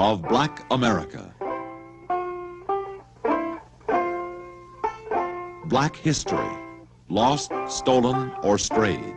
of Black America. Black history, lost, stolen, or strayed.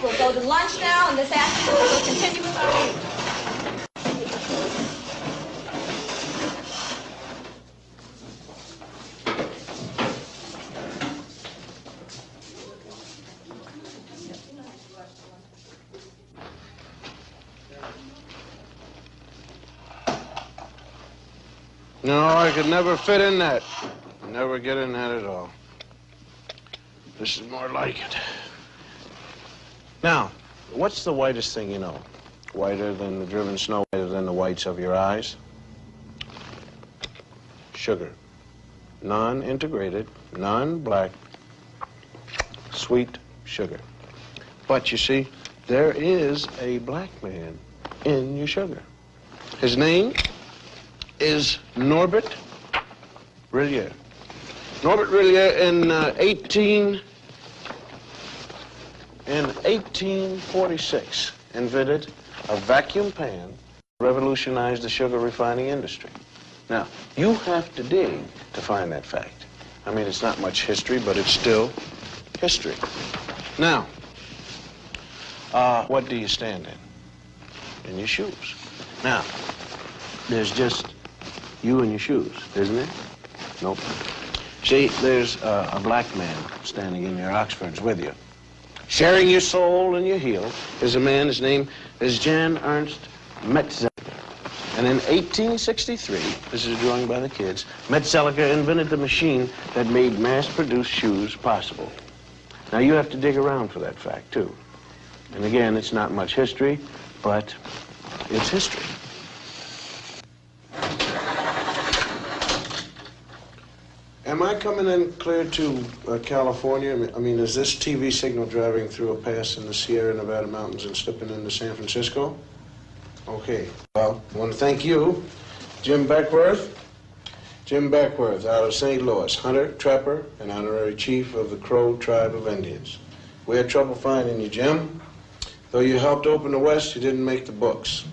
We'll go to lunch now, and this afternoon we'll continue with our meeting. No, I could never fit in that. Never get in that at all. This is more like it. Now, what's the whitest thing you know? Whiter than the driven snow, whiter than the whites of your eyes? Sugar. Non-integrated, non-black, sweet sugar. But you see, there is a black man in your sugar. His name is Norbert Rillier. Norbert Rillier in 1846 invented a vacuum pan, revolutionized the sugar refining industry. Now, you have to dig to find that fact. I mean, it's not much history, but it's still history. Now, what do you stand in? In your shoes. Now, there's just you and your shoes, isn't there? Nope. See, there's a black man standing in your Oxfords with you. Sharing your soul and your heel is a man, his name is Jan Ernst Metzelger. And in 1863, this is a drawing by the kids, Metzelger invented the machine that made mass-produced shoes possible. Now, you have to dig around for that fact, too. And again, it's not much history, but it's history. Am I coming in clear to California? I mean, is this TV signal driving through a pass in the Sierra Nevada mountains and slipping into San Francisco? Okay. Well, I want to thank you, Jim Beckworth. Jim Beckworth out of St. Louis, hunter, trapper, and honorary chief of the Crow tribe of Indians. We had trouble finding you, Jim. Though you helped open the West, you didn't make the books.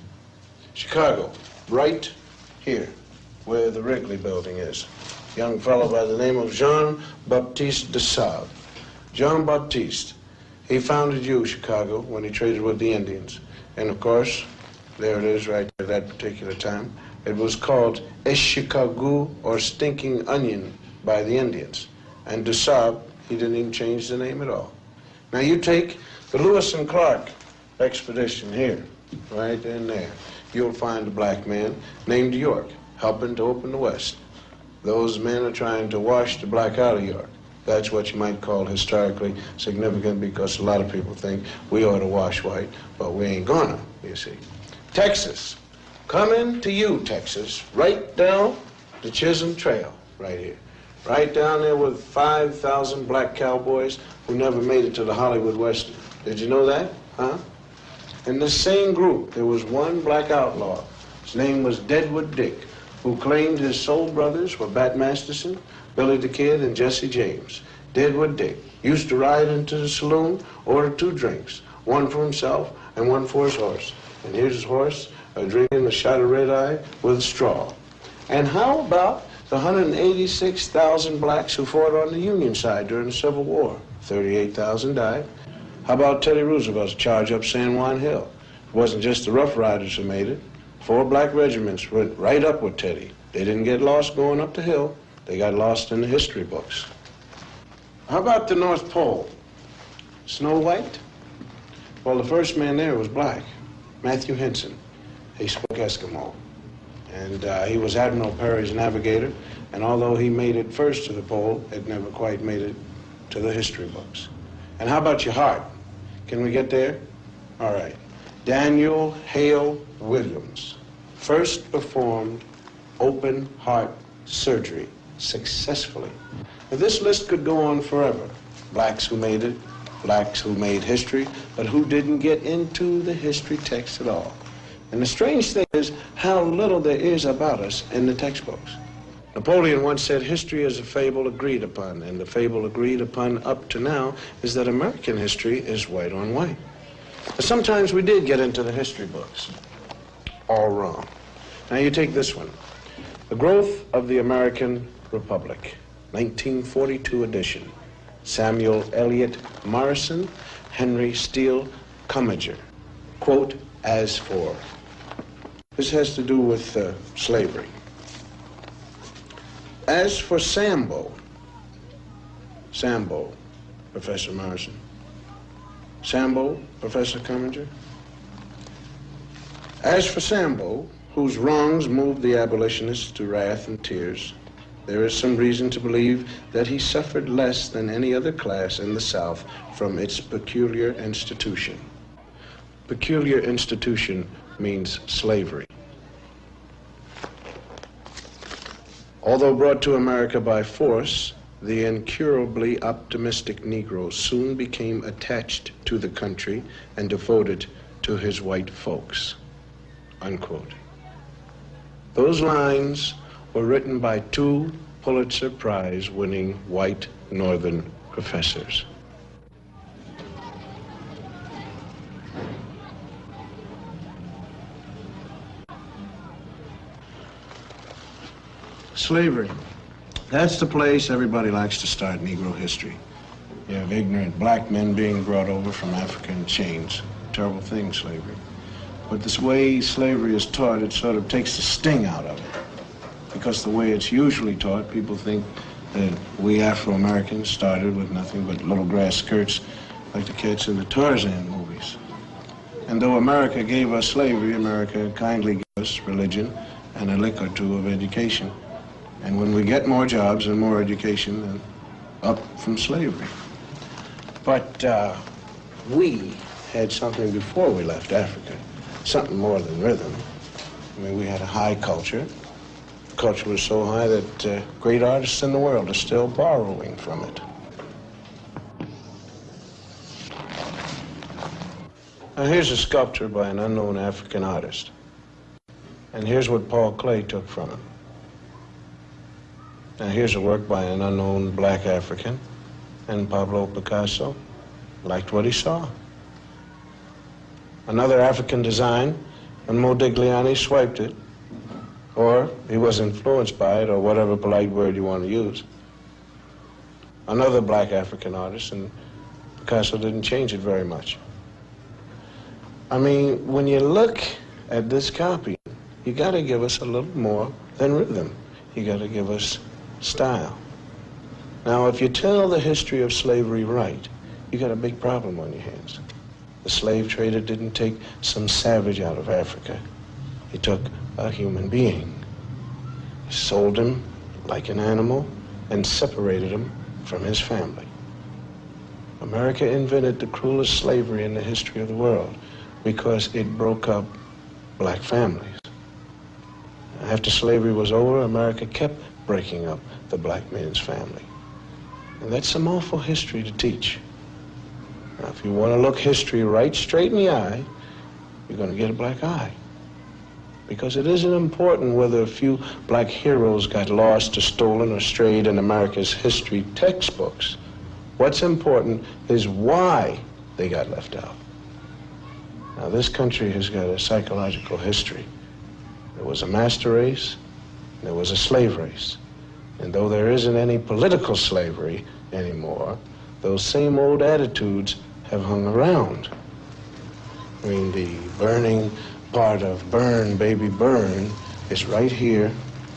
Chicago, right here, where the Wrigley building is. Young fellow by the name of Jean-Baptiste de Sable. Jean-Baptiste, he founded you, Chicago, when he traded with the Indians. And of course, there it is right at that particular time. It was called Chicago, or Stinking Onion, by the Indians. And de Sable, he didn't even change the name at all. Now you take the Lewis and Clark expedition here, right in there. You'll find a black man named York helping to open the West. Those men are trying to wash the black out of York. That's what you might call historically significant, because a lot of people think we ought to wash white, but we ain't gonna, you see. Texas. Coming to you, Texas, right down the Chisholm Trail, right here. Right down there with 5,000 black cowboys who never made it to the Hollywood Western. Did you know that? Huh? In the same group, there was one black outlaw. His name was Deadwood Dick, who claimed his soul brothers were Bat Masterson, Billy the Kid, and Jesse James. Deadwood Dick used to ride into the saloon, order 2 drinks, one for himself and one for his horse. And here's his horse drinking a shot of red-eye with a straw. And how about the 186,000 blacks who fought on the Union side during the Civil War? 38,000 died. How about Teddy Roosevelt's charge up San Juan Hill? It wasn't just the Rough Riders who made it. 4 black regiments went right up with Teddy. They didn't get lost going up the hill. They got lost in the history books. How about the North Pole? Snow White? Well, the first man there was black, Matthew Henson. He spoke Eskimo. And he was Admiral Perry's navigator. And although he made it first to the pole, it never quite made it to the history books. And how about your heart? Can we get there? All right. Daniel Hale Williams first performed open heart surgery successfully. Now, this list could go on forever. Blacks who made it, blacks who made history, but who didn't get into the history text at all. And the strange thing is how little there is about us in the textbooks. Napoleon once said, history is a fable agreed upon, and the fable agreed upon up to now is that American history is white on white. But sometimes we did get into the history books. All wrong. Now you take this one. The Growth of the American Republic, 1942 edition. Samuel Eliot Morrison, Henry Steele Commager. Quote, as for. This has to do with slavery. As for Sambo, Professor Morrison. Sambo, Professor Commager. As for Sambo, whose wrongs moved the abolitionists to wrath and tears, there is some reason to believe that he suffered less than any other class in the South from its peculiar institution. Peculiar institution means slavery. Although brought to America by force, the incurably optimistic Negro soon became attached to the country and devoted to his white folks. Unquote. Those lines were written by two Pulitzer Prize-winning white Northern professors. Slavery. That's the place everybody likes to start Negro history. You have ignorant black men being brought over from Africa in chains. Terrible thing, slavery. But this way slavery is taught, it sort of takes the sting out of it. Because the way it's usually taught, people think that we Afro-Americans started with nothing but little grass skirts like the kids in the Tarzan movies. And though America gave us slavery, America kindly gave us religion and a lick or two of education. And when we get more jobs and more education, then up from slavery. But we had something before we left Africa, something more than rhythm. I mean, we had a high culture. The culture was so high that great artists in the world are still borrowing from it. Now, here's a sculpture by an unknown African artist. And here's what Paul Klee took from him. Now, here's a work by an unknown black African, and Pablo Picasso liked what he saw. Another African design, and Modigliani swiped it, or he was influenced by it, or whatever polite word you want to use. Another black African artist, and Picasso didn't change it very much. I mean, when you look at this copy, you got to give us a little more than rhythm. You got to give us style. Now, if you tell the history of slavery right, you got a big problem on your hands. The slave trader didn't take some savage out of Africa. He took a human being. He sold him like an animal and separated him from his family. America invented the cruelest slavery in the history of the world because it broke up black families. After slavery was over, America kept breaking up the black man's family. And that's some awful history to teach. Now, if you want to look history right straight in the eye, you're going to get a black eye. Because it isn't important whether a few black heroes got lost or stolen or strayed in America's history textbooks. What's important is why they got left out. Now, this country has got a psychological history. There was a master race, there was a slave race. And though there isn't any political slavery anymore, those same old attitudes have hung around. I mean, the burning part of Burn, Baby Burn is right here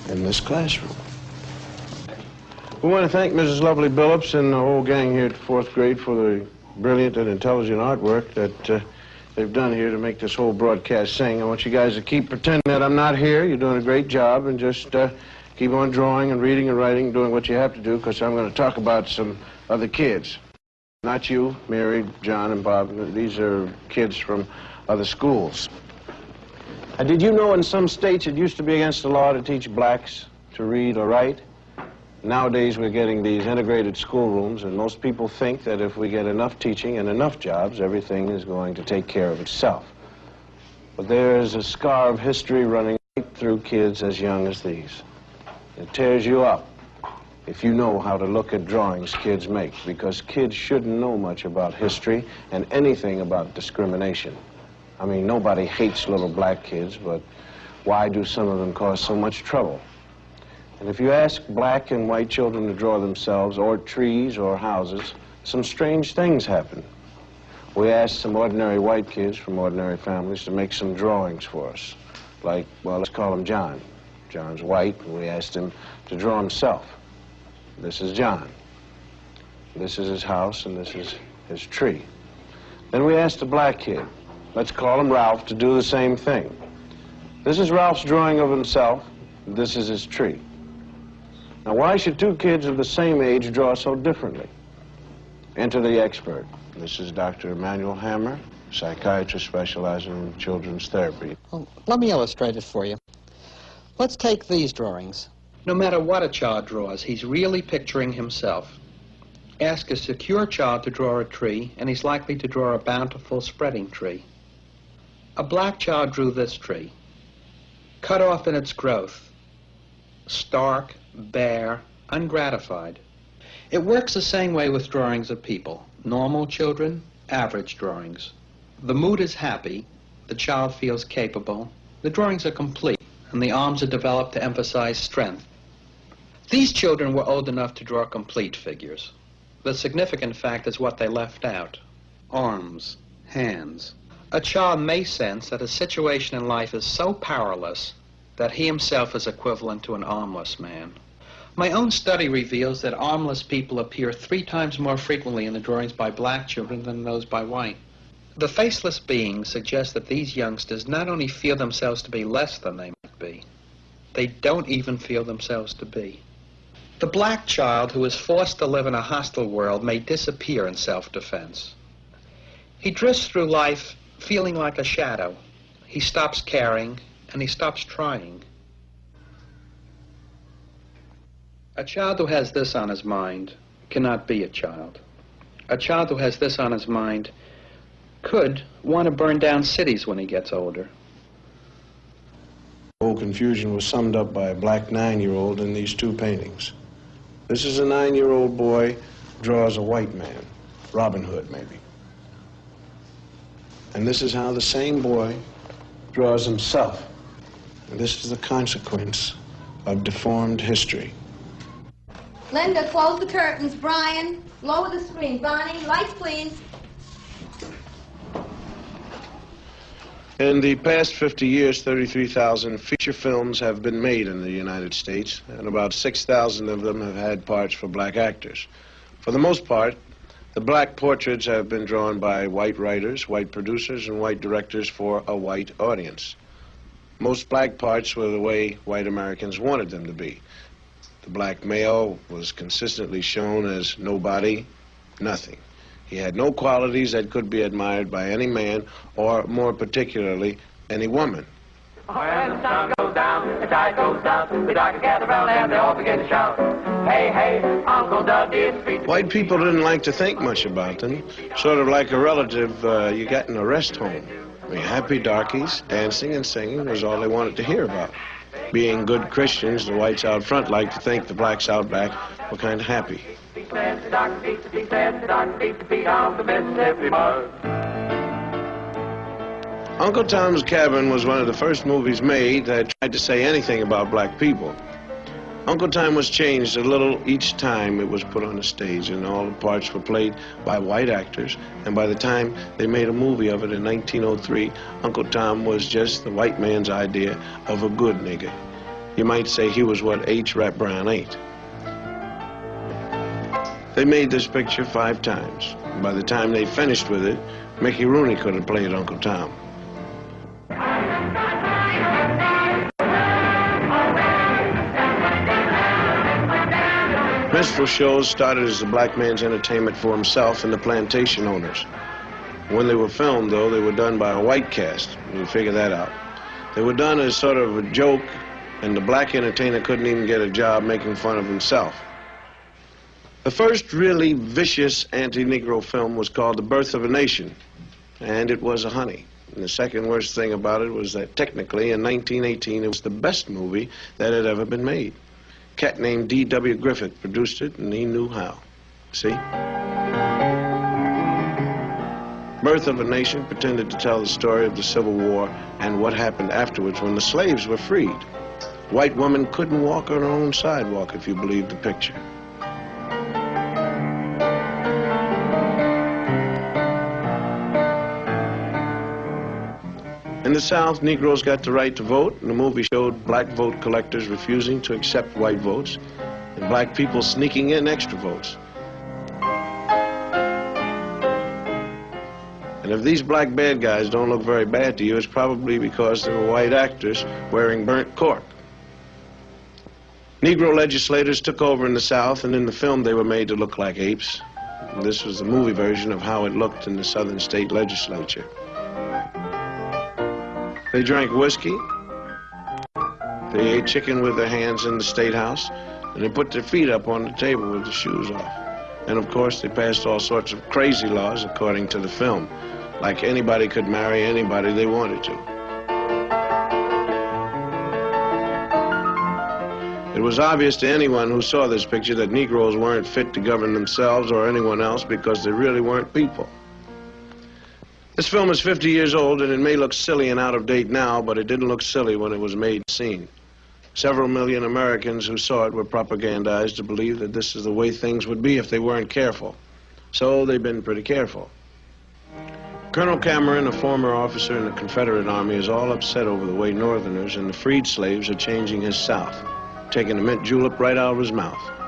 in this classroom. We want to thank Mrs. Lovely Billups and the whole gang here at the 4th grade for the brilliant and intelligent artwork that they've done here to make this whole broadcast sing. I want you guys to keep pretending that I'm not here. You're doing a great job, and just keep on drawing and reading and writing, doing what you have to do, because I'm going to talk about some other kids. Not you, Mary, John, and Bob. These are kids from other schools. Did you know in some states it used to be against the law to teach blacks to read or write? Nowadays we're getting these integrated schoolrooms, and most people think that if we get enough teaching and enough jobs, everything is going to take care of itself. But there is a scar of history running right through kids as young as these. It tears you up if you know how to look at drawings kids make, because kids shouldn't know much about history and anything about discrimination. I mean, nobody hates little black kids, but why do some of them cause so much trouble? And if you ask black and white children to draw themselves, or trees, or houses, some strange things happen. We asked some ordinary white kids from ordinary families to make some drawings for us. Like, well, let's call him John. John's white, and we asked him to draw himself. This is John. This is his house, and this is his tree. Then we asked a black kid, let's call him Ralph, to do the same thing. This is Ralph's drawing of himself. This is his tree. Now, why should two kids of the same age draw so differently? Enter the expert. This is Dr. Emmanuel Hammer, psychiatrist specializing in children's therapy. Well, let me illustrate it for you. Let's take these drawings. No matter what a child draws, he's really picturing himself. Ask a secure child to draw a tree, and he's likely to draw a bountiful, spreading tree. A black child drew this tree, cut off in its growth, stark, bare, ungratified. It works the same way with drawings of people. Normal children, average drawings. The mood is happy, the child feels capable, the drawings are complete, and the arms are developed to emphasize strength. These children were old enough to draw complete figures. The significant fact is what they left out: arms, hands. A child may sense that a situation in life is so powerless that he himself is equivalent to an armless man. My own study reveals that armless people appear 3 times more frequently in the drawings by black children than those by white. The faceless beings suggest that these youngsters not only feel themselves to be less than they might be, they don't even feel themselves to be. The black child who is forced to live in a hostile world may disappear in self-defense. He drifts through life feeling like a shadow. He stops caring, and he stops trying. A child who has this on his mind cannot be a child. A child who has this on his mind could want to burn down cities when he gets older. The whole confusion was summed up by a black 9-year-old in these 2 paintings. This is a 9-year-old boy draws a white man, Robin Hood maybe. And this is how the same boy draws himself. And this is the consequence of deformed history. Linda, close the curtains. Brian, lower the screen. Bonnie, lights, please. In the past 50 years, 33,000 feature films have been made in the United States, and about 6,000 of them have had parts for black actors. For the most part, the black portraits have been drawn by white writers, white producers, and white directors for a white audience. Most black parts were the way white Americans wanted them to be. The black male was consistently shown as nobody, nothing. He had no qualities that could be admired by any man, or more particularly, any woman. When the sun goes down, the tide goes down, the dark gather round and they all begin to shout, hey, hey, Uncle Dudley is free to... White people didn't like to think much about them, sort of like a relative you got in a rest home. I mean, happy darkies, dancing and singing was all they wanted to hear about. Being good Christians, the whites out front liked to think the blacks out back were kind of happy. Uncle Tom's Cabin was one of the first movies made that tried to say anything about black people. Uncle Tom was changed a little each time it was put on the stage, and all the parts were played by white actors, and by the time they made a movie of it in 1903, Uncle Tom was just the white man's idea of a good nigger. You might say he was what H. Rap Brown ain't. They made this picture 5 times. And by the time they finished with it, Mickey Rooney could have played Uncle Tom. Minstrel shows started as the black man's entertainment for himself and the plantation owners. When they were filmed, though, they were done by a white cast. You figure that out. They were done as sort of a joke, and the black entertainer couldn't even get a job making fun of himself. The first really vicious anti-Negro film was called The Birth of a Nation, and it was a honey. And the second worst thing about it was that technically, in 1918, it was the best movie that had ever been made. A cat named D.W. Griffith produced it, and he knew how. See? Birth of a Nation pretended to tell the story of the Civil War and what happened afterwards when the slaves were freed. White women couldn't walk on their own sidewalk, if you believe the picture. In the South, Negroes got the right to vote, and the movie showed black vote collectors refusing to accept white votes, and black people sneaking in extra votes. And if these black bad guys don't look very bad to you, it's probably because they were white actors wearing burnt cork. Negro legislators took over in the South, and in the film they were made to look like apes. And this was the movie version of how it looked in the Southern state legislature. They drank whiskey, they ate chicken with their hands in the State House, and they put their feet up on the table with the shoes off. And of course they passed all sorts of crazy laws according to the film, like anybody could marry anybody they wanted to. It was obvious to anyone who saw this picture that Negroes weren't fit to govern themselves or anyone else because they really weren't people. This film is 50 years old, and it may look silly and out of date now, but it didn't look silly when it was made and seen. Several million Americans who saw it were propagandized to believe that this is the way things would be if they weren't careful. So they've been pretty careful. Colonel Cameron, a former officer in the Confederate Army, is all upset over the way Northerners and the freed slaves are changing his South, taking the mint julep right out of his mouth.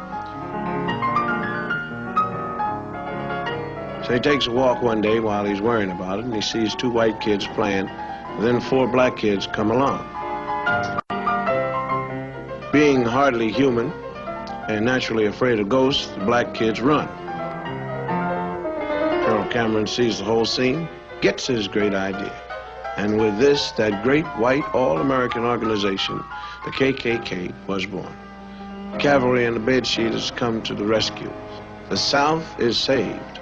So he takes a walk one day while he's worrying about it, and he sees two white kids playing, and then four black kids come along. Being hardly human and naturally afraid of ghosts, the black kids run. Colonel Cameron sees the whole scene, gets his great idea. And with this, that great white all-American organization, the KKK, was born. Cavalry and the bedsheet has come to the rescue. The South is saved.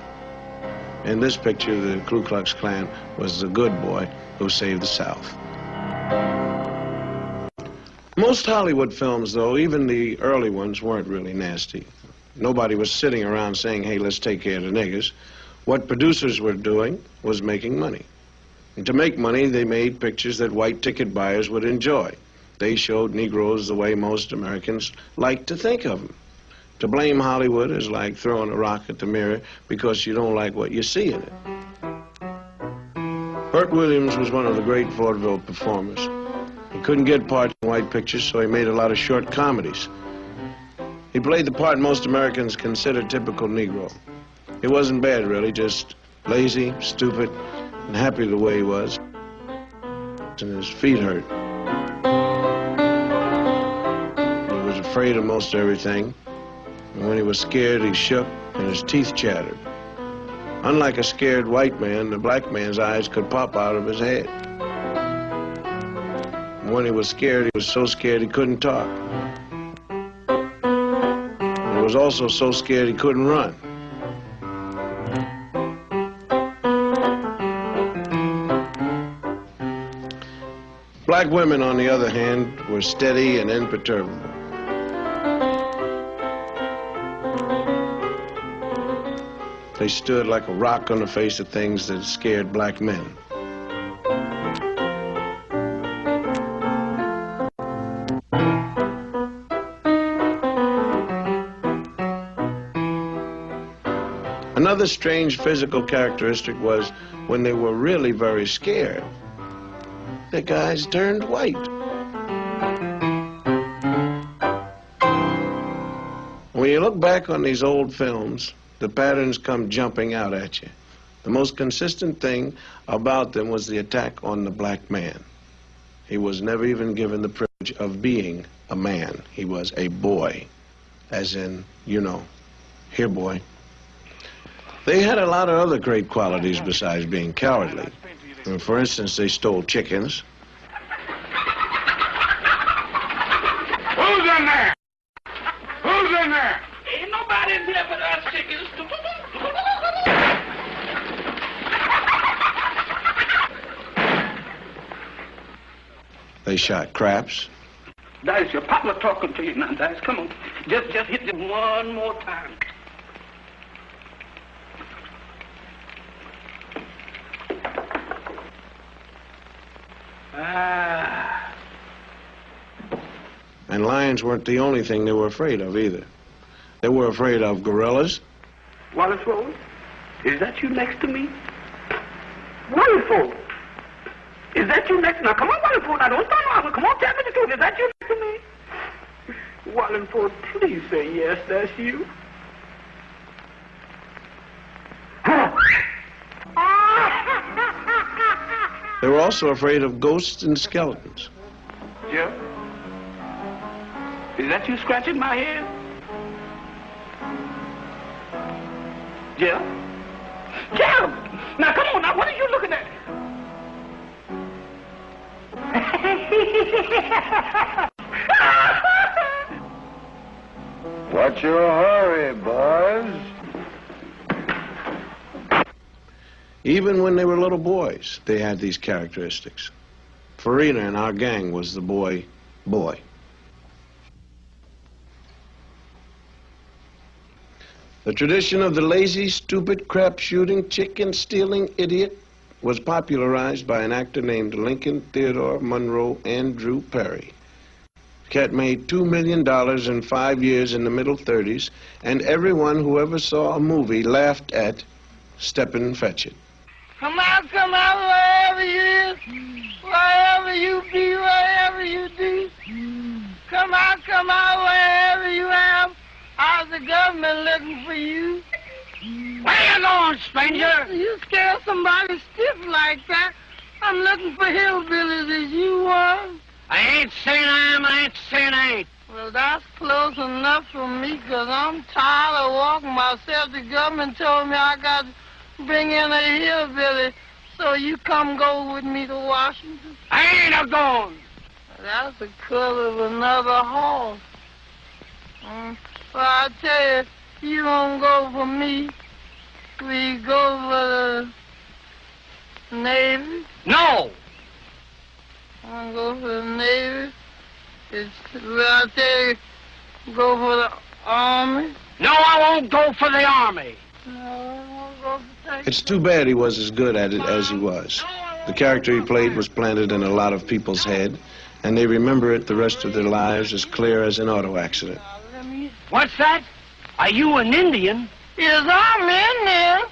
In this picture, the Ku Klux Klan was the good boy who saved the South. Most Hollywood films, though, even the early ones, weren't really nasty. Nobody was sitting around saying, hey, let's take care of the niggers. What producers were doing was making money. And to make money, they made pictures that white ticket buyers would enjoy. They showed Negroes the way most Americans like to think of them. To blame Hollywood is like throwing a rock at the mirror because you don't like what you see in it. Burt Williams was one of the great vaudeville performers. He couldn't get parts in white pictures, so he made a lot of short comedies. He played the part most Americans consider typical Negro. It wasn't bad, really, just lazy, stupid, and happy the way he was. And his feet hurt. He was afraid of most everything. And when he was scared, he shook and his teeth chattered. Unlike a scared white man, the black man's eyes could pop out of his head. And when he was scared, he was so scared he couldn't talk. And he was also so scared he couldn't run. Black women, on the other hand, were steady and imperturbable. They stood like a rock on the face of things that scared black men. Another strange physical characteristic was when they were really very scared, the guys turned white. When you look back on these old films, the patterns come jumping out at you. The most consistent thing about them was the attack on the black man. He was never even given the privilege of being a man. He was a boy. as in, you know, here, boy. They had a lot of other great qualities besides being cowardly. For instance, they stole chickens. Who's in there? Who's in there? Ain't nobody in here but us chickens. They shot craps. That's your papa talking to you now, Dice. Come on. Just hit them one more time. Ah. And lions weren't the only thing they were afraid of either. They were afraid of gorillas. Wallace Rose, is that you next to me? Wonderful. Is that you next? Now, come on, Wallingford. Now, don't start laughing. Come on, tell me the truth. Is that you next to me? Wallingford, please say yes, that's you. They were also afraid of ghosts and skeletons. Jeff? Is that you scratching my head? Jeff? Jeff! Now, come on, now, what are you looking at? What's your hurry, boys? Even when they were little boys, they had these characteristics. Farina in our gang was the boy. The tradition of the lazy, stupid, crap-shooting, chicken-stealing idiot was popularized by an actor named Lincoln Theodore Monroe Andrew Perry. Cat made $2 million in 5 years in the middle 30s, and everyone who ever saw a movie laughed at Steppin' Fetchit. Come out, wherever you is, wherever you be, wherever you do. Come out, wherever you am. How's the government looking for you? Where you going, stranger? You scare somebody stiff like that. I'm looking for hillbillies as you were. I ain't saying I am, I ain't saying I ain't. Well, that's close enough for me, because I'm tired of walking myself. The government told me I got to bring in a hillbilly, so you come go with me to Washington. I ain't a-going. That's the color of another horse. Well, I tell you, you don't go for me. We go for the Navy. No. I go for the Navy. Well, I tell you, go for the Army. No, I won't go for the Army. No, I won't go for It's too bad he was as good at it as he was. The character he played was planted in a lot of people's head, and they remember it the rest of their lives as clear as an auto accident. What's that? Are you an Indian? Yes, I'm Indian.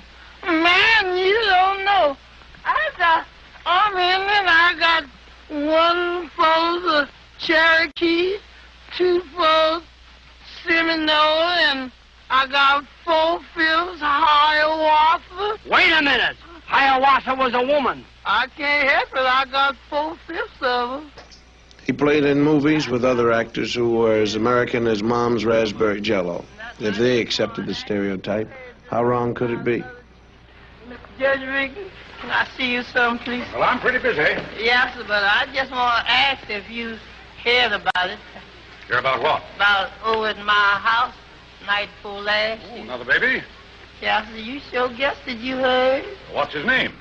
Man, you don't know. I'm Indian. I got 1 for the Cherokee, 2 for Seminole, and I got 4/5 Hiawatha. Wait a minute. Hiawatha was a woman. I can't help it. I got 4/5 of her. He played in movies with other actors who were as American as Mom's raspberry jello. If they accepted the stereotype, how wrong could it be? Judge Rickon, can I see you some, please? Well, I'm pretty busy. Yes, sir, but I just want to ask if you heard about it. Hear about what? About over at my house, night before last. Oh, another baby? Yes, sir, you sure guessed that you heard. What's his name?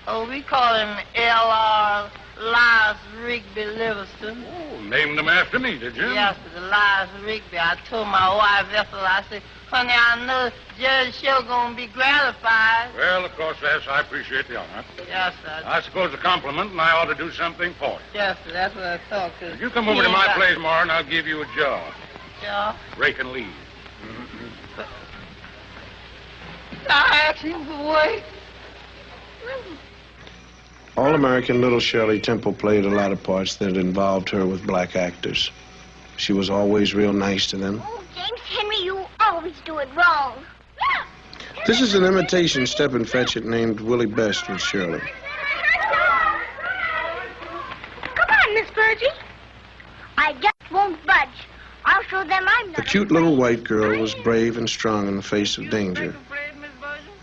Oh, we call him L.R. Elias Rigby Livingston. Oh, named him after me, did you? Yes, sir, Elias Rigby. I told my wife, Ethel, I said, honey, I know Judge sure gonna be gratified. Well, of course, yes, I appreciate the honor. Yes, sir. I suppose a compliment, and I ought to do something for you. Yes, sir, that's what I thought. If you come over to my place tomorrow, and I'll give you a job. Yeah. Raking leaves. I asked him to wait. All-American little Shirley Temple played a lot of parts that involved her with black actors. She was always real nice to them. Oh, James Henry, you always do it wrong. This is an imitation Steppin' Fetchit named Willie Best with Shirley. Come on, Miss Virgie. I just won't budge. I'll show that them, I'm not. The cute little white girl was brave and strong in the face of danger,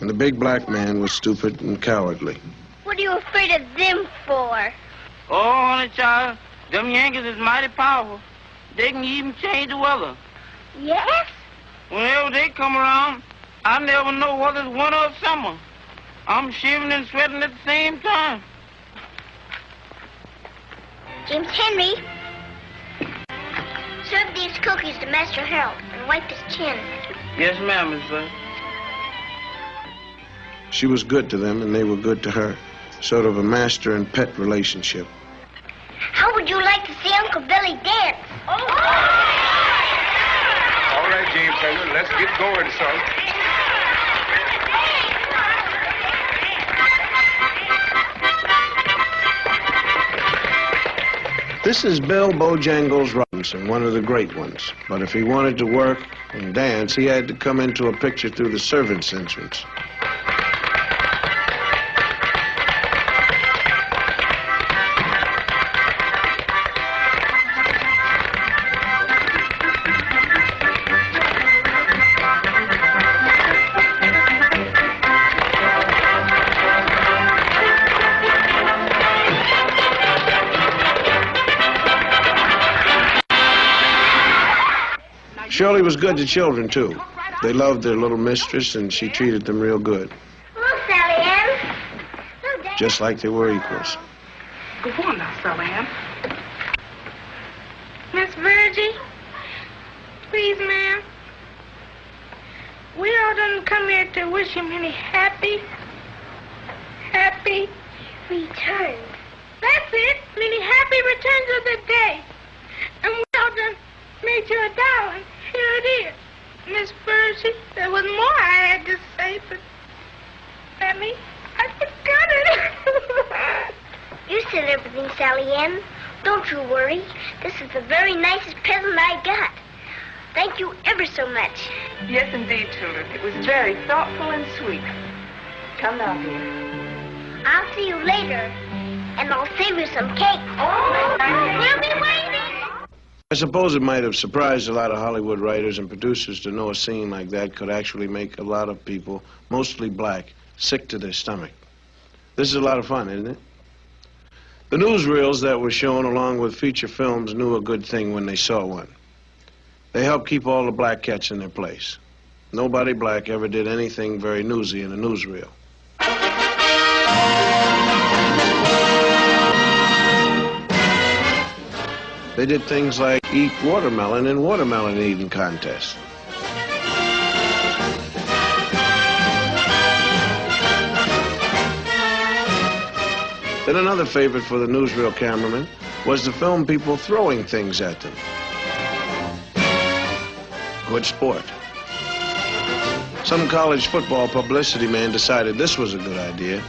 and the big black man was stupid and cowardly. What are you afraid of them for? Oh, honey, child, them Yankees is mighty powerful. They can even change the weather. Yes? Whenever they come around, I never know whether it's winter or summer. I'm shivering and sweating at the same time. James Henry, serve these cookies to Master Harold and wipe his chin. Yes, ma'am, Miss Bud. She was good to them, and they were good to her. Sort of a master and pet relationship. How would you like to see Uncle Billy dance? All right, James Henry, let's get going, son. This is Bill Bojangles Robinson, one of the great ones. But if he wanted to work and dance, he had to come into a picture through the servants' entrance. Shirley was good to children, too. They loved their little mistress, and she treated them real good. Hello, Sally Ann. Just like they were equals. Go on now, Sally Ann. Miss Virgie, please, ma'am. We all done come here to wish him many happy returns. That's it. Many happy returns of the day. And we all done made you a darling. Here it is. Miss Virgie, there was more I had to say, but Emmy, I forgot it. You said everything, Sally Ann. Don't you worry. This is the very nicest present I got. Thank you ever so much. Yes, indeed, children. It was very thoughtful and sweet. Come now, dear. I'll see you later, and I'll save you some cake. We'll be waiting. I suppose it might have surprised a lot of Hollywood writers and producers to know a scene like that could actually make a lot of people, mostly black, sick to their stomach. This is a lot of fun, isn't it? The newsreels that were shown along with feature films knew a good thing when they saw one. They helped keep all the black cats in their place. Nobody black ever did anything very newsy in a newsreel. They did things like eat watermelon in watermelon eating contests. Then another favorite for the newsreel cameraman was to film people throwing things at them. Good sport. Some college football publicity man decided this was a good idea.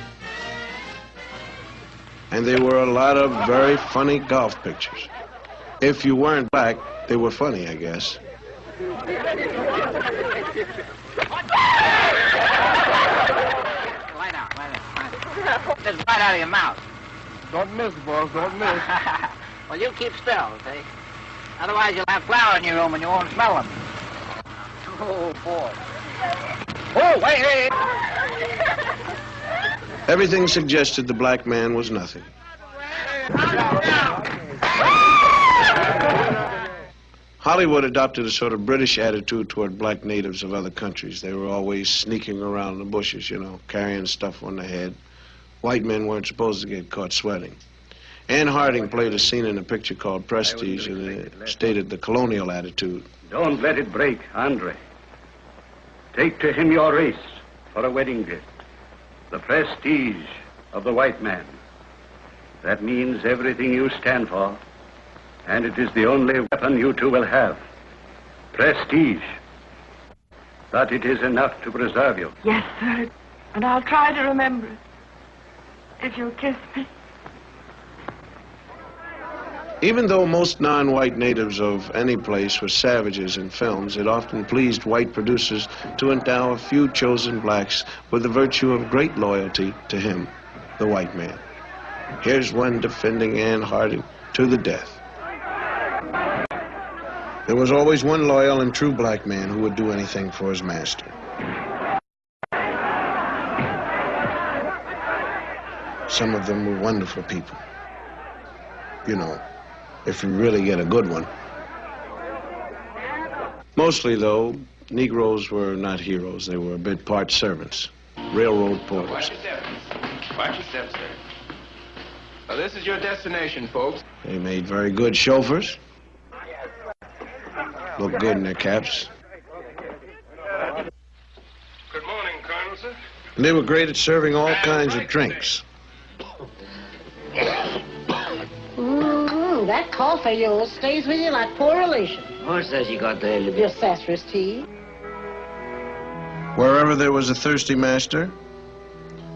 And there were a lot of very funny golf pictures. If you weren't black, they were funny, I guess. Lie down. Just right out of your mouth. Don't miss, boss, don't miss. Well, you keep still, see? Otherwise, you'll have flour in your room and you won't smell them. Oh, boy. Oh, wait. Everything suggested the black man was nothing. Hollywood adopted a sort of British attitude toward black natives of other countries. They were always sneaking around the bushes, you know, carrying stuff on their head. White men weren't supposed to get caught sweating. Ann Harding played a scene in a picture called Prestige, and it stated the colonial attitude. Don't let it break, Andre. Take to him your race for a wedding gift. The prestige of the white man. That means everything you stand for. And it is the only weapon you two will have. Prestige. But it is enough to preserve you. Yes, sir. And I'll try to remember it. If you'll kiss me. Even though most non-white natives of any place were savages in films, it often pleased white producers to endow a few chosen blacks with the virtue of great loyalty to him, the white man. Here's one defending Ann Harding to the death. There was always one loyal and true black man who would do anything for his master. Some of them were wonderful people. You know, if you really get a good one. Mostly, though, Negroes were not heroes. They were a bit part servants, railroad porters. Watch your steps. Watch your steps, sir. Well, this is your destination, folks. They made very good chauffeurs. Looked good in their caps. Good morning, Colonel, sir. And they were great at serving all kinds of drinks. That cough of yours stays with you like poor relation. Who says you got the Your sassrous tea. Wherever there was a thirsty master,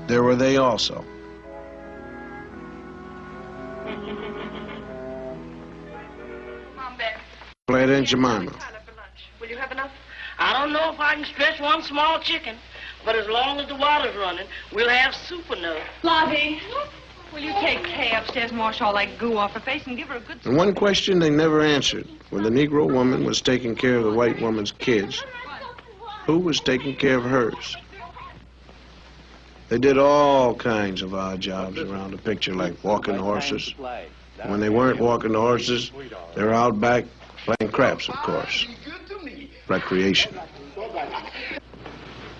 there were they also. Mom, Beck. Fleda and Jemima. Will you have enough? I don't know if I can stretch one small chicken, but as long as the water's running, we'll have soup enough. Lottie, will you take Kay upstairs and wash all that goo off her face and give her a good... And one question they never answered. When the Negro woman was taking care of the white woman's kids, who was taking care of hers? They did all kinds of odd jobs around the picture, like walking horses. When they weren't walking the horses, they were out back playing craps, of course. Recreation.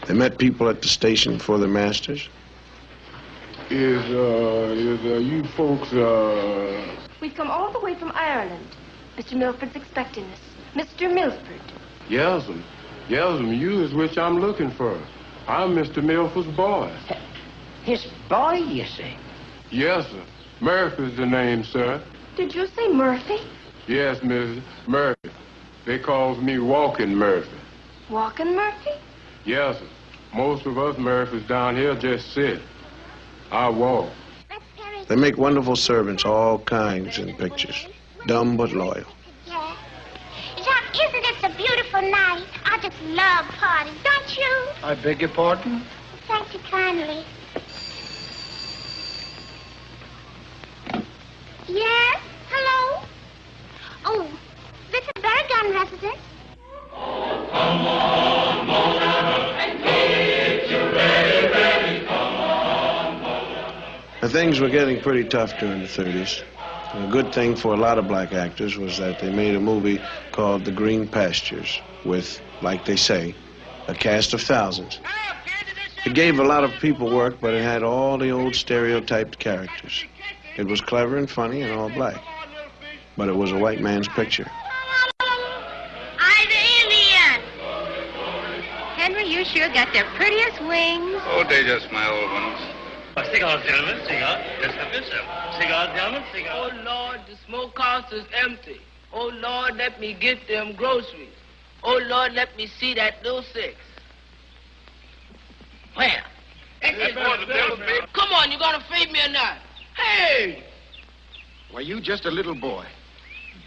They met people at the station for their masters. Is you folks, We've come all the way from Ireland. Mr. Milford's expecting us. Mr. Milford. Yes'm, you is which I'm looking for. I'm Mr. Milford's boy. His boy, you say? Yes, sir. Murphy's the name, sir. Did you say Murphy? Yes, Miss Murphy. They calls me Walking Murphy. Walking Murphy? Yes, sir. Most of us Murphys down here just sit. I walk. They make wonderful servants, all kinds in pictures. Dumb but loyal. Yeah. Jack, isn't this a beautiful night? I just love parties, don't you? I beg your pardon? Thank you kindly. Yes? Hello? Oh, this is Berrigan residence. Now, things were getting pretty tough during the 30s. And a good thing for a lot of black actors was that they made a movie called The Green Pastures with, like they say, a cast of thousands. It gave a lot of people work, but it had all the old stereotyped characters. It was clever and funny and all black. But it was a white man's picture. I'm the Indian. Henry, you sure got the prettiest wings. Oh, they're just my old ones. Cigars, gentlemen, cigars. Yes, have yourself. Cigars, gentlemen, cigars. Oh, Lord, the smokehouse is empty. Oh, Lord, let me get them groceries. Oh, Lord, let me see that little six. Where? Come on, you gonna feed me or not? Hey! Why, you just a little boy,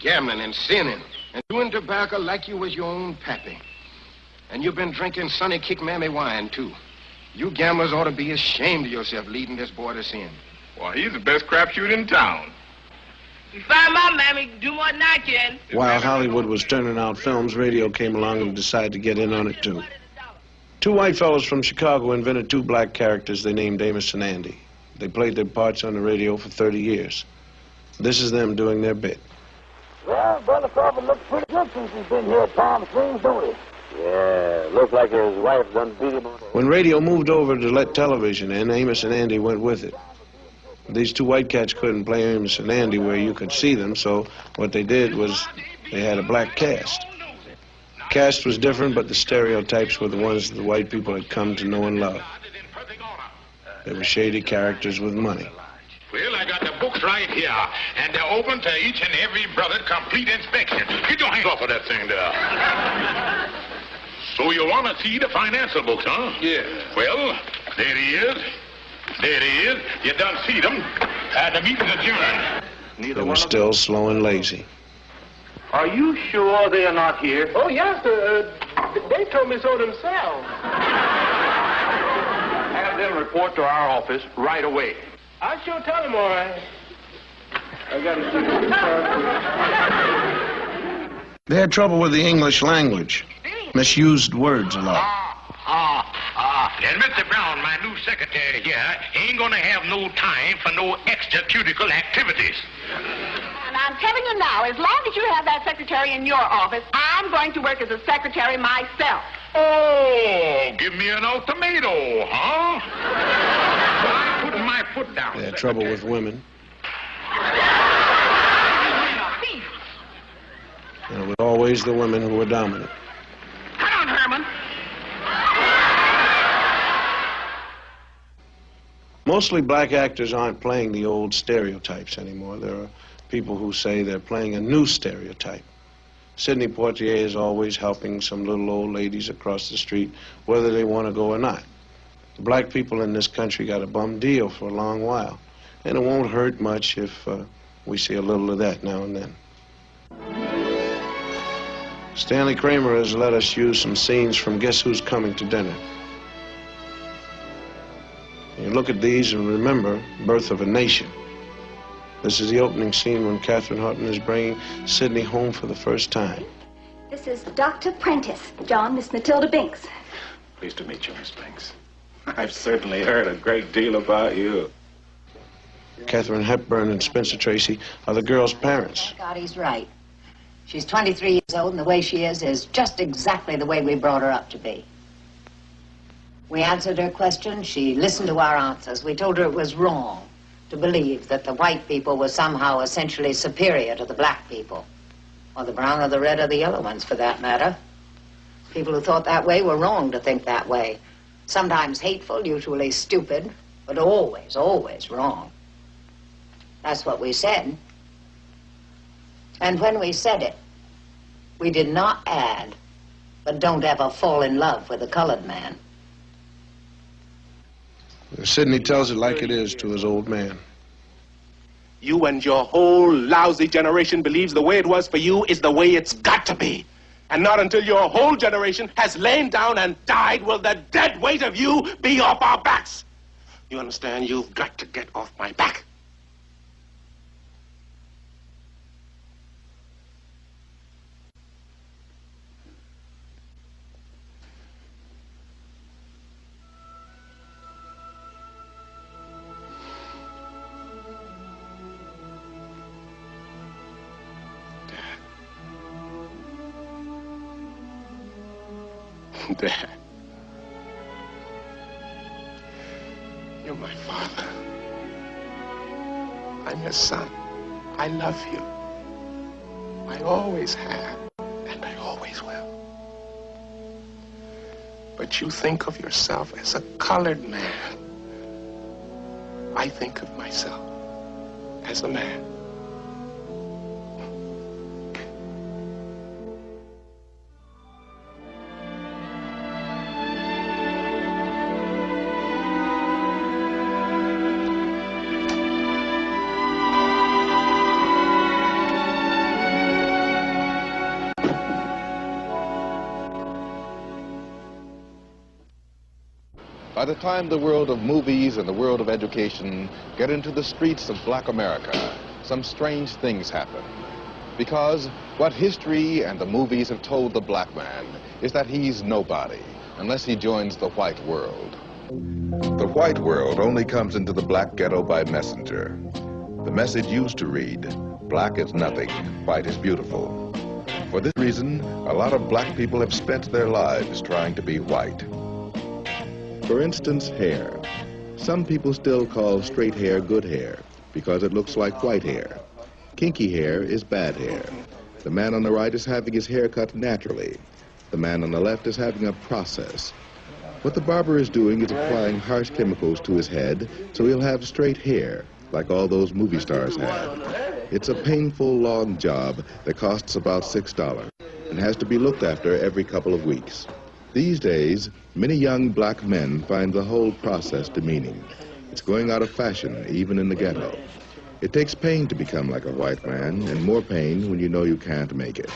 gambling and sinning and doing tobacco like you was your own pappy. And you've been drinking Sonny Kick Mammy wine, too. You gamblers ought to be ashamed of yourself leading this boy to sin. Well, he's the best crapshoot in town. You find my mammy, do more than I can. While Hollywood was turning out films, radio came along and decided to get in on it, too. Two white fellows from Chicago invented two black characters they named Amos and Andy. They played their parts on the radio for 30 years. This is them doing their bit. Well, Brother Crawford looks pretty good since he's been here at Palm Springs, don't he? Yeah, looks like his wife done beat him on the... When radio moved over to let television in, Amos and Andy went with it. These two white cats couldn't play Amos and Andy where you could see them, so what they did was they had a black cast. The cast was different, but the stereotypes were the ones that the white people had come to know and love. They were shady characters with money. Well, I got the books right here, and they're open to each and every brother, complete inspection. Get your hands off of that thing there. So you want to see the financial books, huh? Yeah. Well, there he is. There he is. You done see them. The meeting's adjourned. They were still slow and lazy. Are you sure they are not here? Oh, yes, they told me so themselves. Have them report to our office right away. I sure tell them, all right. I got to They had trouble with the English language. Misused words a lot. And Mr. Brown, my new secretary here, ain't gonna have no time for no extracurricular activities. And I'm telling you now, as long as you have that secretary in your office, I'm going to work as a secretary myself. Oh, give me an ultimatum, huh? Well, I'm putting my foot down. They had trouble with women. And it was always the women who were dominant. Come on, Herman. Mostly black actors aren't playing the old stereotypes anymore. There are people who say they're playing a new stereotype. Sidney Poitier is always helping some little old ladies across the street, whether they want to go or not. The black people in this country got a bum deal for a long while, and it won't hurt much if we see a little of that now and then. Stanley Kramer has let us use some scenes from Guess Who's Coming to Dinner. You look at these and remember Birth of a Nation. This is the opening scene when Catherine Hutton is bringing Sidney home for the first time. This is Dr. Prentice. John, Miss Matilda Binks. Pleased to meet you, Miss Banks. I've certainly heard a great deal about you. Katharine Hepburn and Spencer Tracy are the girl's parents. Thank God he's right. She's 23 years old, and the way she is just exactly the way we brought her up to be. We answered her questions. She listened to our answers. We told her it was wrong to believe that the white people were somehow essentially superior to the black people, or the brown or the red or the yellow ones, for that matter. People who thought that way were wrong to think that way. Sometimes hateful, usually stupid, but always, always wrong. That's what we said. And when we said it, we did not add, but don't ever fall in love with a colored man. Sidney tells it like it is to his old man. You and your whole lousy generation believes the way it was for you is the way it's got to be. And not until your whole generation has lain down and died will the dead weight of you be off our backs. You understand? You've got to get off my back. Dad, you're my father. I'm your son. I love you. I always have, and I always will. But you think of yourself as a colored man. I think of myself as a man. By the time the world of movies and the world of education get into the streets of black America, some strange things happen. Because what history and the movies have told the black man is that he's nobody unless he joins the white world. The white world only comes into the black ghetto by messenger. The message used to read, black is nothing, white is beautiful. For this reason, a lot of black people have spent their lives trying to be white. For instance, hair. Some people still call straight hair good hair because it looks like white hair. Kinky hair is bad hair. The man on the right is having his hair cut naturally. The man on the left is having a process. What the barber is doing is applying harsh chemicals to his head so he'll have straight hair like all those movie stars have. It's a painful, long job that costs about $6 and has to be looked after every couple of weeks. These days, many young black men find the whole process demeaning. It's going out of fashion, even in the ghetto. It takes pain to become like a white man, and more pain when you know you can't make it.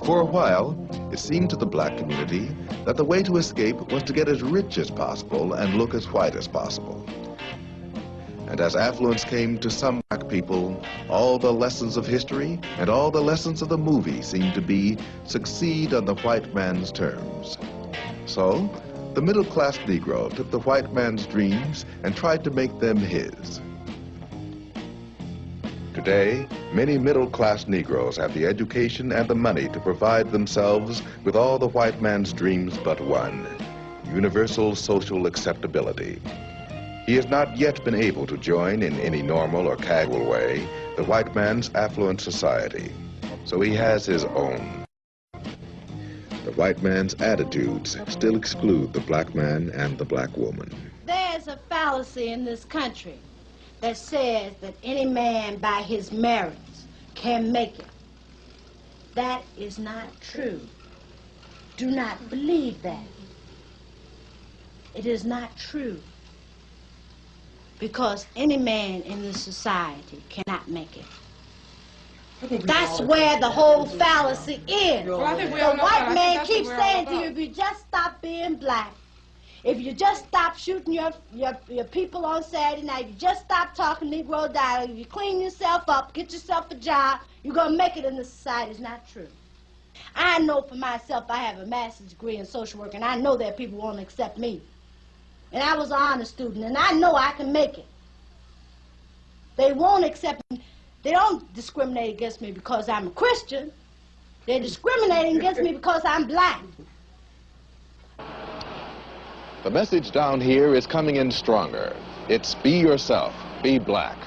For a while, it seemed to the black community that the way to escape was to get as rich as possible and look as white as possible. And as affluence came to some black people, all the lessons of history and all the lessons of the movie seemed to be succeed on the white man's terms. So, the middle-class Negro took the white man's dreams and tried to make them his. Today, many middle-class Negroes have the education and the money to provide themselves with all the white man's dreams but one: universal social acceptability. He has not yet been able to join in any normal or casual way the white man's affluent society, so he has his own. The white man's attitudes still exclude the black man and the black woman. There's a fallacy in this country that says that any man by his merits can make it. That is not true. Do not believe that. It is not true. Because any man in this society cannot make it. That's where the whole fallacy is. The white man keeps saying to you, if you just stop being black, if you just stop shooting your people on Saturday night, if you just stop talking Negro dialect, if you clean yourself up, get yourself a job, you're going to make it in this society. It's not true. I know for myself, I have a master's degree in social work, and I know that people won't accept me. And I was an honor student, and I know I can make it. They won't accept me. They don't discriminate against me because I'm a Christian. They're discriminating against me because I'm black. The message down here is coming in stronger. It's be yourself, be black.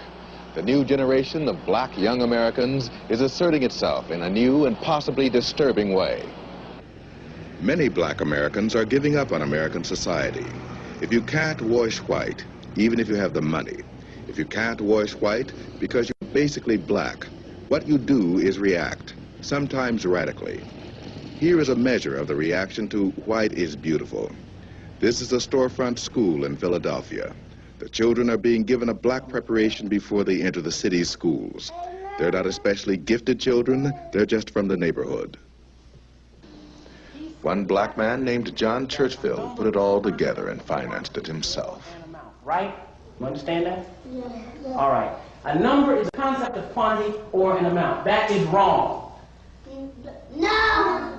The new generation of black young Americans is asserting itself in a new and possibly disturbing way. Many black Americans are giving up on American society. If you can't wash white, even if you have the money, if you can't wash white because you're basically black, what you do is react, sometimes radically. Here is a measure of the reaction to white is beautiful. This is a storefront school in Philadelphia. The children are being given a black preparation before they enter the city's schools. They're not especially gifted children, they're just from the neighborhood. One black man named John Churchville put it all together and financed it himself. Right? You understand that? Yeah. All right. A number is a concept of quantity or an amount. That is wrong. No.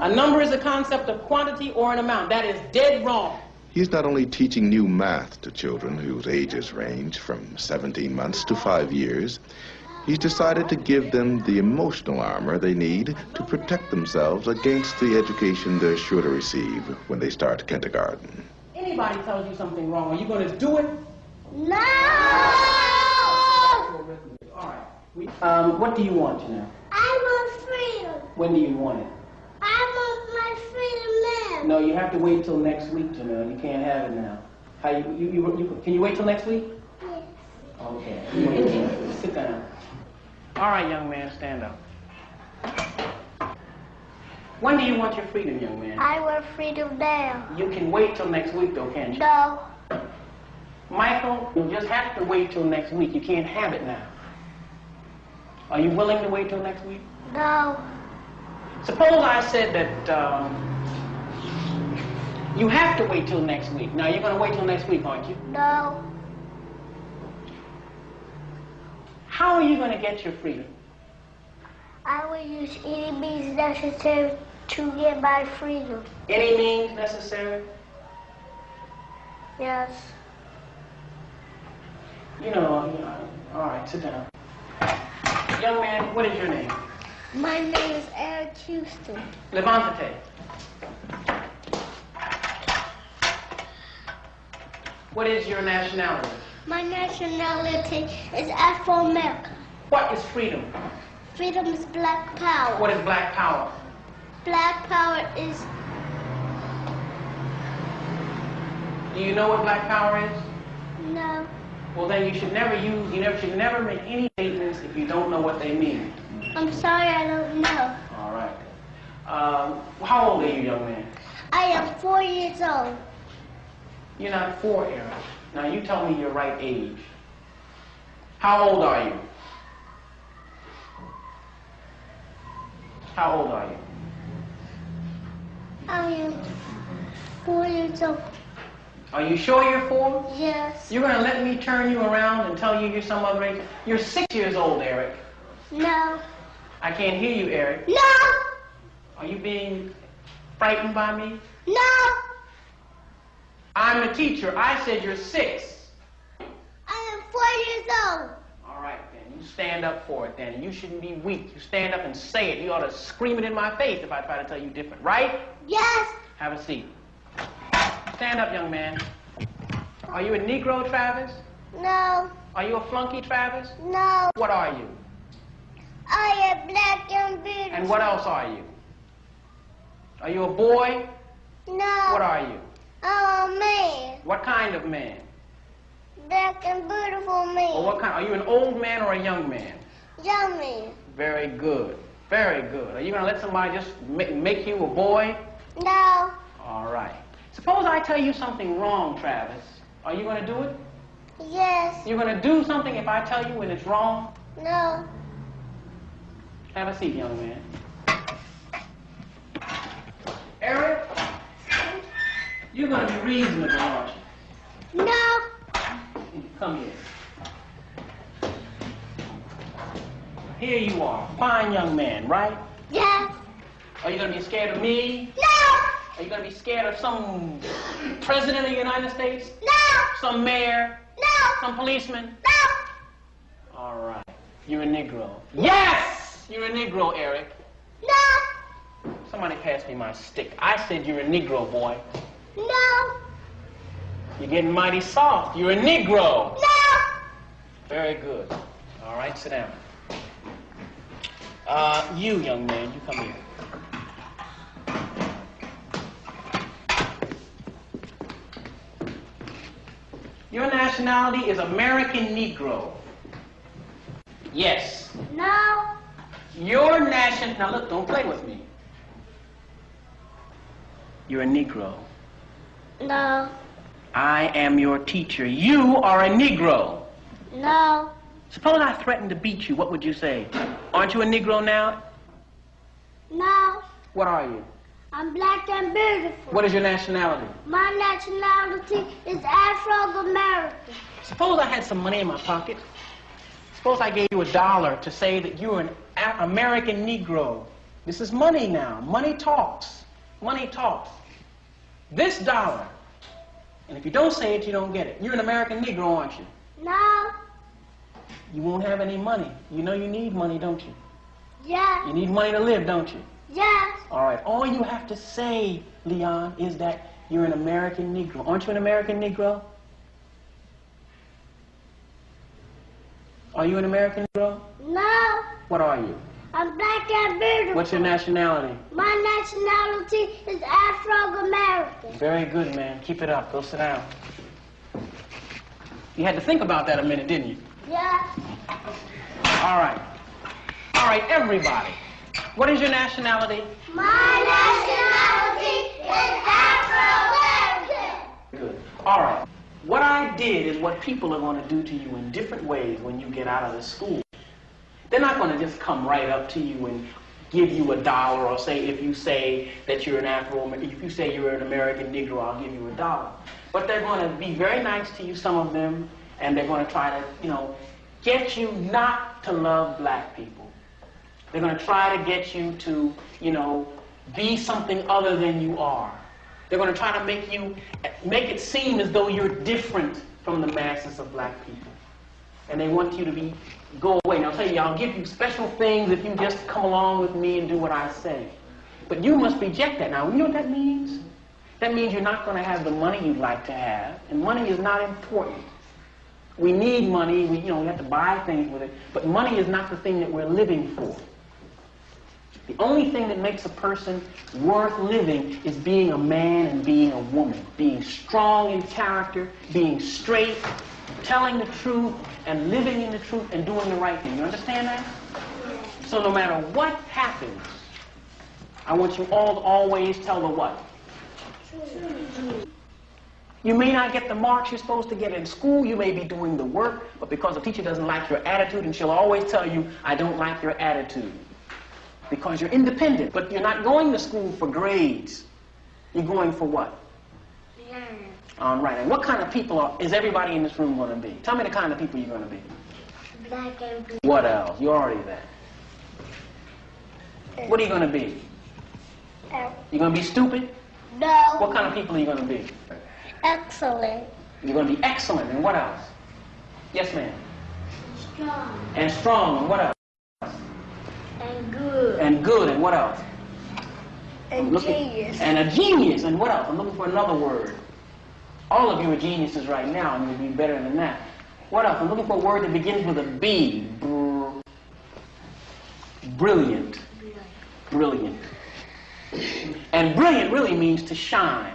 A number is a concept of quantity or an amount. That is dead wrong. He's not only teaching new math to children whose ages range from 17 months to 5 years, he's decided to give them the emotional armor they need to protect themselves against the education they're sure to receive when they start kindergarten. Anybody tells you something wrong, are you going to do it? No! All right. What do you want, Janelle? I want freedom. When do you want it? I want my freedom now. No, you have to wait till next week, Janelle. You can't have it now. Can you wait till next week? Yes. Okay. Sit down. All right, young man, stand up. When do you want your freedom, young man? I want freedom now. You can wait till next week, though, can't you? No. Michael, you just have to wait till next week. You can't have it now. Are you willing to wait till next week? No. Suppose I said that you have to wait till next week. Now, you're going to wait till next week, aren't you? No. How are you going to get your freedom? I will use any means necessary to get my freedom. Any means necessary? Yes. You know, all right, sit down. Young man, what is your name? My name is Eric Houston. Levante. What is your nationality? My nationality is Afro-American. What is freedom? Freedom is black power. What is black power? Black power is... Do you know what black power is? No. Well, then you should never should never make any statements if you don't know what they mean. I'm sorry, I don't know. All right. How old are you, young man? I am 4 years old. You're not 4, Eric. Now, you tell me your right age. How old are you? How old are you? I am 4 years old. Are you sure you're 4? Yes. You're going to let me turn you around and tell you you're some other age? You're 6 years old, Eric. No. I can't hear you, Eric. No. Are you being frightened by me? No. I'm the teacher. I said you're 6. I am 4 years old. All right, then. You stand up for it, then. You shouldn't be weak. You stand up and say it. You ought to scream it in my face if I try to tell you different, right? Yes. Have a seat. Stand up, young man. Are you a Negro, Travis? No. Are you a flunky, Travis? No. What are you? I am black and beautiful. And what else are you? Are you a boy? No. What are you? I'm a man. What kind of man? Black and beautiful man. Or what kind? Are you an old man or a young man? Young man. Very good. Very good. Are you going to let somebody just make you a boy? No. All right. Suppose I tell you something wrong, Travis. Are you going to do it? Yes. You're going to do something if I tell you when it's wrong? No. Have a seat, young man. Eric, you're going to be reasonable, aren't you? No. Come here. Here you are, fine young man, right? Yes. Are you going to be scared of me? No. Are you going to be scared of some president of the United States? No. Some mayor? No. Some policeman? No. All right. You're a Negro. Yes! You're a Negro, Eric. No. Somebody pass me my stick. I said you're a Negro, boy. No. You're getting mighty soft. You're a Negro. No. Very good. All right, sit down. You, young man, you come here. Your nationality is American Negro. Yes. No. Your nation... Now look, don't play with me. You're a Negro. No. I am your teacher. You are a Negro. No. Suppose I threatened to beat you. What would you say? Aren't you a Negro now? No. What are you? I'm black and beautiful. What is your nationality? My nationality is Afro-American. Suppose I had some money in my pocket. Suppose I gave you $1 to say that you're an American Negro. This is money now. Money talks. Money talks. This $1. And if you don't say it, you don't get it. You're an American Negro, aren't you? No. You won't have any money. You know you need money, don't you? Yes. You need money to live, don't you? Yes. All right. All you have to say, Leon, is that you're an American Negro. Aren't you an American Negro? Are you an American Negro? No. What are you? I'm black and beautiful. What's your nationality? My nationality is Afro-American. Very good, man. Keep it up. Go sit down. You had to think about that a minute, didn't you? Yes. All right. All right, everybody. What is your nationality? My nationality is Afro-American. Good. All right. What I did is what people are going to do to you in different ways when you get out of the school. They're not going to just come right up to you and give you $1 or say, if you say that you're an if you say you're an American Negro, I'll give you $1. But they're going to be very nice to you, some of them, and they're going to try to, get you not to love black people. They're going to try to get you to, be something other than you are. They're going to try to make it seem as though you're different from the masses of black people. And they want you to go away. Now, I'll tell you, I'll give you special things if you just come along with me and do what I say. But you must reject that. Now, you know what that means? That means you're not going to have the money you'd like to have. And money is not important. We need money. We have to buy things with it. But money is not the thing that we're living for. The only thing that makes a person worth living is being a man and being a woman, being strong in character, being straight, telling the truth, and living in the truth and doing the right thing. You understand that? So no matter what happens, I want you all to always tell the what? You may not get the marks you're supposed to get in school. You may be doing the work, but because the teacher doesn't like your attitude, and she'll always tell you, I don't like your attitude. Because you're independent, but you're not going to school for grades. You're going for what? All right. And what kind of people is everybody in this room going to be? Tell me the kind of people you're going to be. Black and blue. What else? You're already that. What are you going to be? You going to be stupid? No. What kind of people are you going to be? Excellent. You're going to be excellent. And what else? Yes, ma'am. Strong. And strong. And what else? And good. And good. And what else? And genius. And a genius. And what else? I'm looking for another word. All of you are geniuses right now, and you'll be better than that. What else? I'm looking for a word that begins with a B. Brilliant. Brilliant. And brilliant really means to shine.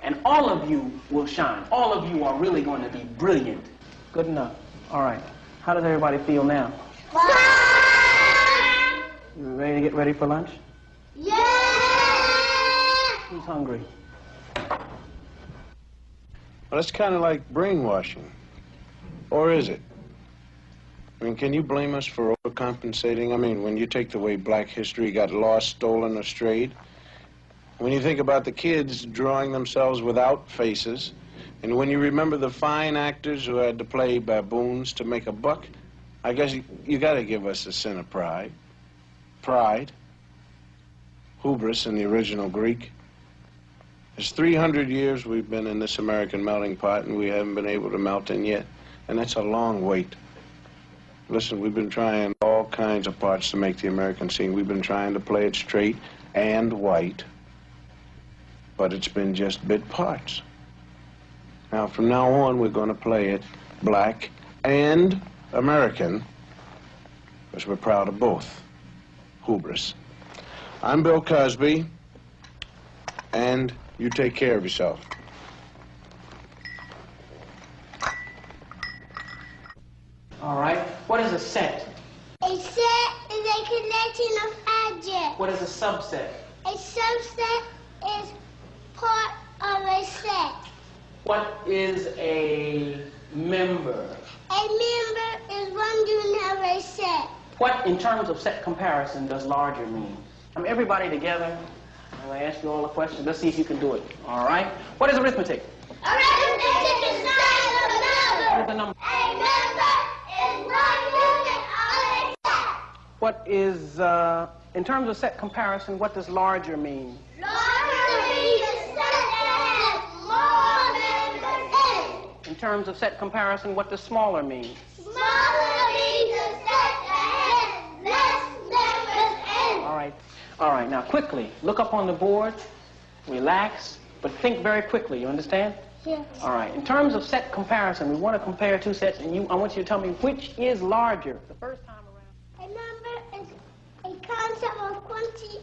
And all of you will shine. All of you are really going to be brilliant. Good enough. All right. How does everybody feel now? You ready to get ready for lunch? Yeah! Who's hungry? Well, it's kind of like brainwashing. Or is it? I mean, can you blame us for overcompensating? I mean, when you take the way black history got lost, stolen, or strayed, when you think about the kids drawing themselves without faces, and when you remember the fine actors who had to play baboons to make a buck, I guess you got to give us a sin of pride. Pride. Hubris in the original Greek. It's 300 years we've been in this American melting pot, and we haven't been able to melt in yet. And that's a long wait. Listen, we've been trying all kinds of parts to make the American scene. We've been trying to play it straight and white, but it's been just bit parts. Now, from now on, we're going to play it black and American, because we're proud of both. Hubris. I'm Bill Cosby, and you take care of yourself. All right. What is a set? A set is a collection of objects. What is a subset? A subset is part of a set. What is a member? A member is one unit of a set. What, in terms of set comparison, does larger mean? I mean, everybody together. I'm going to ask you all the questions. Let's see if you can do it. All right? What is arithmetic? Arithmetic is the science of numbers. What is the number? A member is one unit of a set. What is, in terms of set comparison, what does larger mean? Larger means a set that has more members in it. In terms of set comparison, what does smaller mean? Smaller means a set that has less members in it. All right. All right. Now, quickly, look up on the board, relax, but think very quickly. You understand? Yes. All right. In terms of set comparison, we want to compare two sets, and I want you to tell me which is larger. The first time around. A number is a concept of quantity